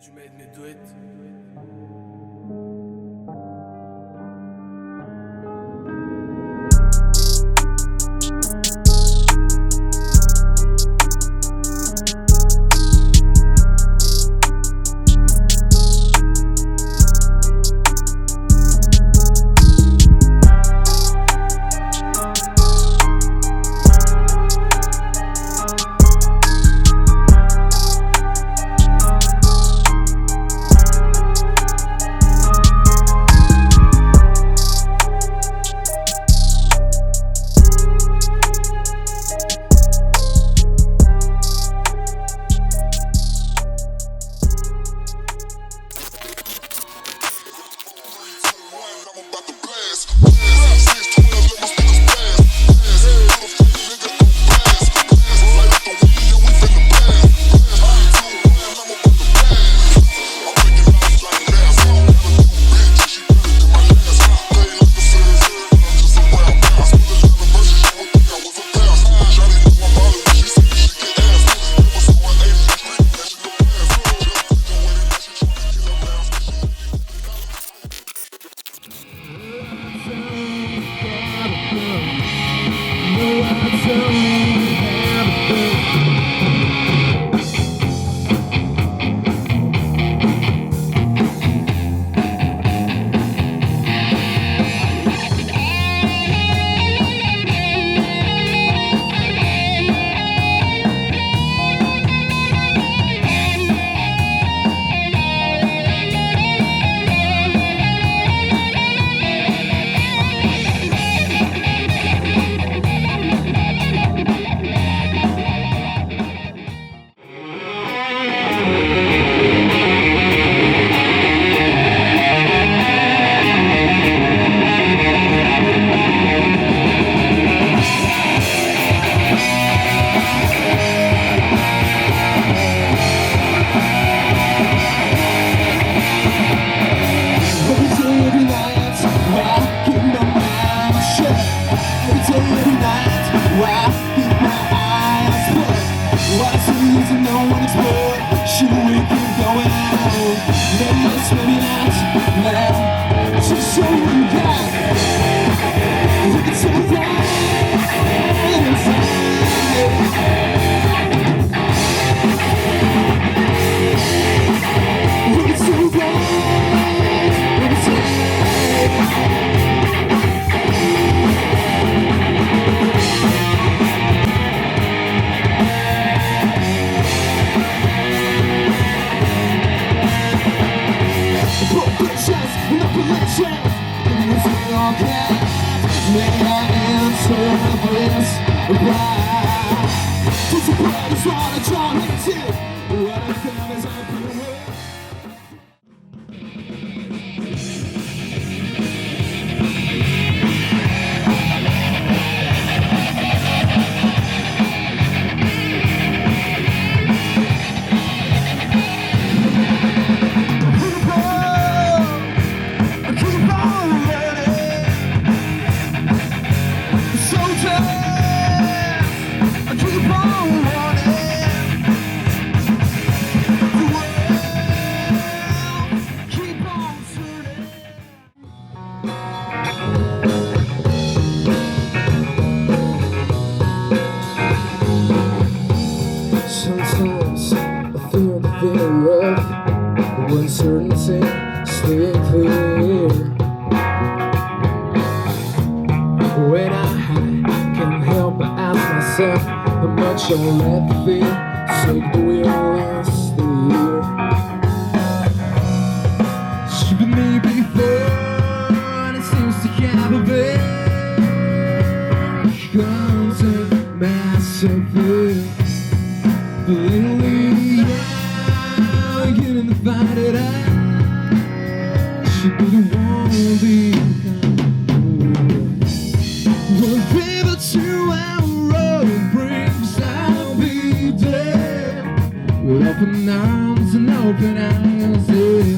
that you made me do it. Sometimes I feel the feeling rough, but uncertainty stay clear. When I can't help but ask myself how much I'll let the feel take the wheel last the year. She with me before, and it seems to have a bit constant massive feel. But lately, I'm getting to find it out. Should be the one behind. One river to our road brings, I'll be there. With open arms and open eyes, yeah.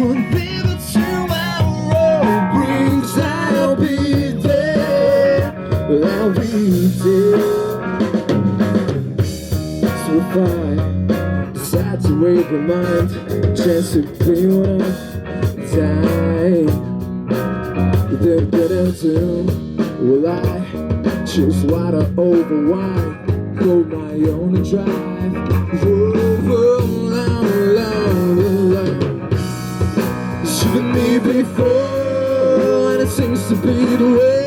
One river to our road brings, I'll be there. I'll be there. So if I decide to read my mind, chance to be what I die. Then get into, will I choose water over wine? Hold my own drive, over long. Shouldn't me before, and it seems to be the way.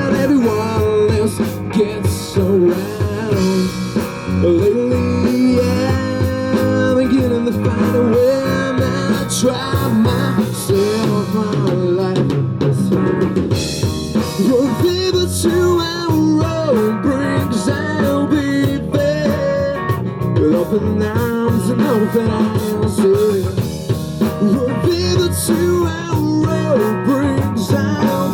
And everyone else gets around. Lately, I'm beginning to find a way. And I try myself, my life is fine. We'll pivot to our road brings, I'll be there with open arms and open eyes. Yeah. We'll pivot to our road brings, I'll